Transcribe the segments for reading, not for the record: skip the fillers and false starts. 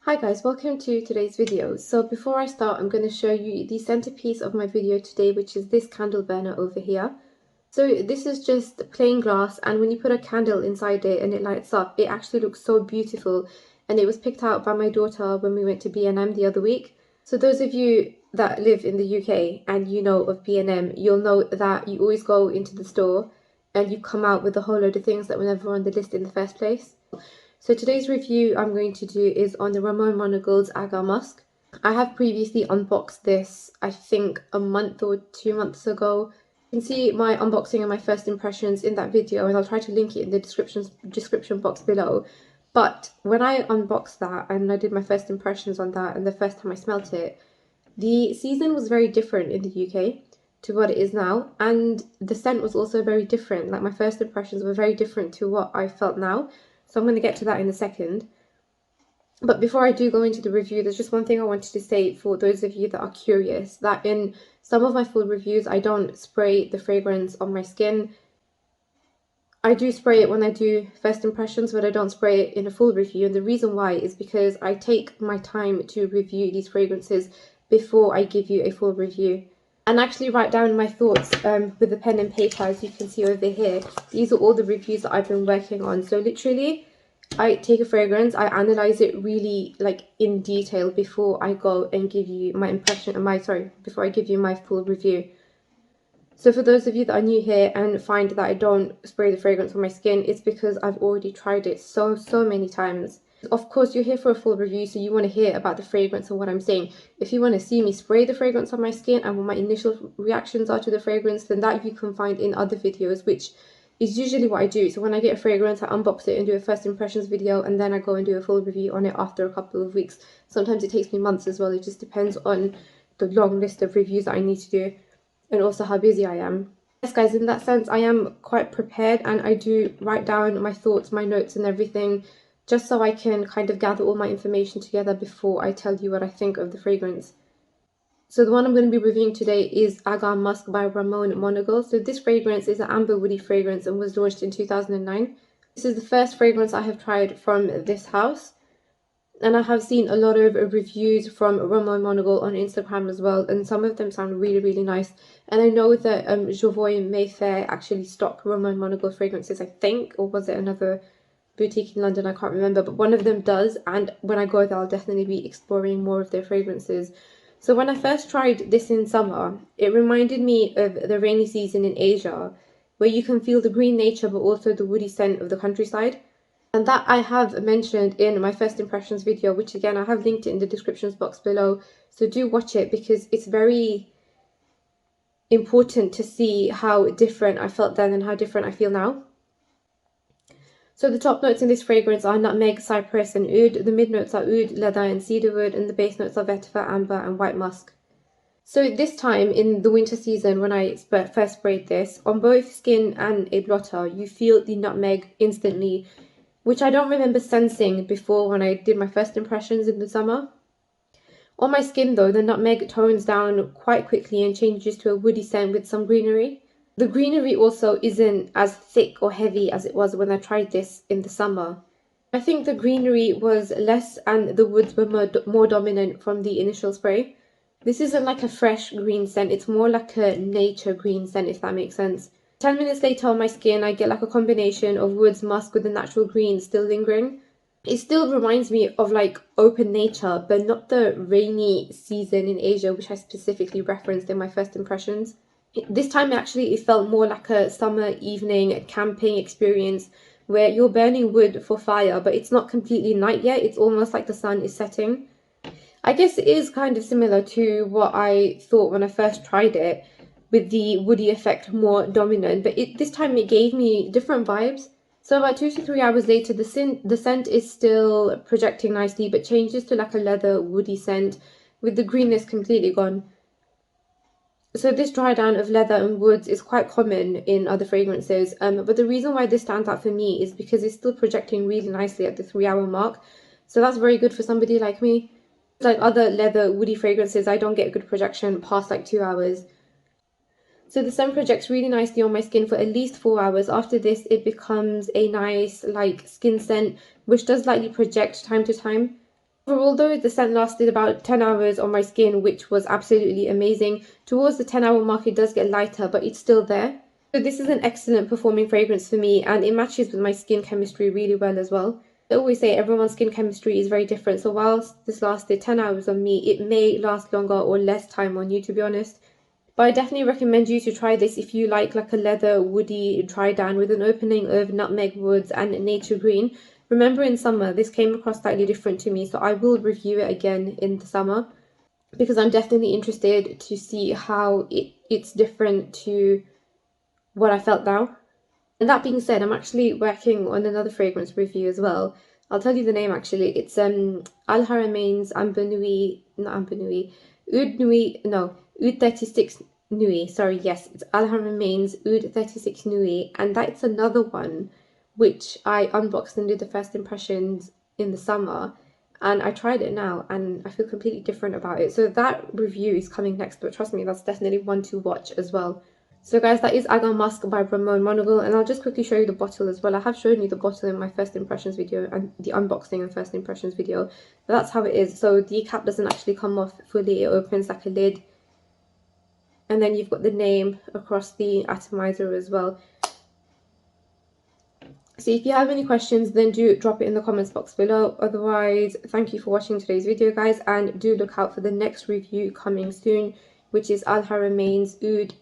Hi guys, welcome to today's video. So before I start, I'm going to show you the centerpiece of my video today, which is this candle burner over here. So this is just plain glass, and when you put a candle inside it and it lights up, it actually looks so beautiful. And it was picked out by my daughter when we went to B&M the other week. So those of you that live in the UK and you know of B&M, you'll know that you always go into the store and you come out with a whole load of things that were never on the list in the first place. So today's review I'm going to do is on the Ramon Monegal's Agar Musk. I have previously unboxed this, I think a month or 2 months ago. You can see my unboxing and my first impressions in that video, and I'll try to link it in the description box below. But when I unboxed that and I did my first impressions on that and the first time I smelt it, the season was very different in the UK to what it is now, and the scent was also very different. Like, my first impressions were very different to what I felt now. So I'm going to get to that in a second. But before I do go into the review, there's just one thing I wanted to say for those of you that are curious, that in some of my full reviews, I don't spray the fragrance on my skin. I do spray it when I do first impressions, but I don't spray it in a full review. And the reason why is because I take my time to review these fragrances before I give you a full review. And actually write down my thoughts with the pen and paper, as you can see over here. These are all the reviews that I've been working on. So literally, I take a fragrance, I analyze it really in detail before I go and give you my before I give you my full review. So for those of you that are new here and find that I don't spray the fragrance on my skin, it's because I've already tried it so many times. Of course, you're here for a full review, so you want to hear about the fragrance and what I'm saying. If you want to see me spray the fragrance on my skin and what my initial reactions are to the fragrance, then that you can find in other videos, which is usually what I do. So when I get a fragrance, I unbox it and do a first impressions video, and then I go and do a full review on it after a couple of weeks. Sometimes it takes me months as well. It just depends on the long list of reviews that I need to do and also how busy I am. Yes guys, in that sense I am quite prepared, and I do write down my thoughts, my notes and everything, just so I can kind of gather all my information together before I tell you what I think of the fragrance. So the one I'm going to be reviewing today is Agar Musk by Ramon Monegal. So this fragrance is an amber woody fragrance and was launched in 2009. This is the first fragrance I have tried from this house. And I have seen a lot of reviews from Ramon Monegal on Instagram as well, and some of them sound really nice. And I know that Jovoy and Mayfair actually stock Ramon Monegal fragrances, I think, or was it another boutique in London? I can't remember, but one of them does, and when I go there I'll definitely be exploring more of their fragrances. So when I first tried this in summer, it reminded me of the rainy season in Asia, where you can feel the green nature but also the woody scent of the countryside. And that I have mentioned in my first impressions video, which again I have linked it in the descriptions box below, so do watch it because it's very important to see how different I felt then and how different I feel now. So the top notes in this fragrance are nutmeg, cypress and oud. The mid notes are oud, leather and cedarwood, and the base notes are vetiver, amber and white musk. So this time in the winter season, when I first sprayed this, on both skin and a blotter, you feel the nutmeg instantly, which I don't remember sensing before when I did my first impressions in the summer. On my skin though, the nutmeg tones down quite quickly and changes to a woody scent with some greenery. The greenery also isn't as thick or heavy as it was when I tried this in the summer. I think the greenery was less and the woods were more dominant from the initial spray. This isn't like a fresh green scent, it's more like a nature green scent, if that makes sense. 10 minutes later on my skin, I get like a combination of woods, musk with the natural green still lingering. It still reminds me of like open nature, but not the rainy season in Asia, which I specifically referenced in my first impressions. This time actually it felt more like a summer evening camping experience where you're burning wood for fire, but it's not completely night yet. It's almost like the sun is setting. I guess it is kind of similar to what I thought when I first tried it, with the woody effect more dominant, but this time it gave me different vibes. So about 2 to 3 hours later, the scent is still projecting nicely, but changes to like a leather woody scent with the greenness completely gone. So this dry down of leather and woods is quite common in other fragrances, but the reason why this stands out for me is because it's still projecting really nicely at the 3 hour mark. So that's very good for somebody like me. Like other leather woody fragrances, I don't get good projection past like 2 hours. So the scent projects really nicely on my skin for at least 4 hours. After this, it becomes a nice like skin scent, which does lightly project time to time. Although the scent lasted about 10 hours on my skin, which was absolutely amazing, towards the 10-hour mark it does get lighter, but it's still there. So this is an excellent performing fragrance for me, and it matches with my skin chemistry really well as well. I always say everyone's skin chemistry is very different, so whilst this lasted 10 hours on me, it may last longer or less time on you, to be honest. But I definitely recommend you to try this if you like a leather woody dry down with an opening of nutmeg woods and nature green. Remember, in summer this came across slightly different to me, so I will review it again in the summer because I'm definitely interested to see how it's different to what I felt now. And that being said, I'm actually working on another fragrance review as well. I'll tell you the name actually. It's Al Haramain's Amber Nui, not Amber Nui, Oud Nui, no, Oud 36 Nui. Sorry, yes, it's Al Haramain's Oud 36 Nui, and that's another one which I unboxed and did the first impressions in the summer, and I tried it now and I feel completely different about it. So that review is coming next, but trust me, that's definitely one to watch as well. So guys, that is Agar Musk by Ramon, Monegal, and I'll just quickly show you the bottle as well. I have shown you the bottle in my first impressions video and the unboxing and first impressions video, but that's how it is. So the cap doesn't actually come off fully, it opens like a lid, and then you've got the name across the atomizer as well. So if you have any questions, then do drop it in the comments box below. Otherwise, thank you for watching today's video, guys, and do look out for the next review coming soon, which is Al Haramain's Oud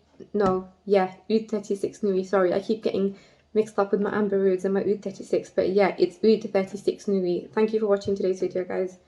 36 Nui. Sorry, I keep getting mixed up with my Amber Ouds and my Oud 36, but yeah, it's Oud 36 Nui. Thank you for watching today's video, guys.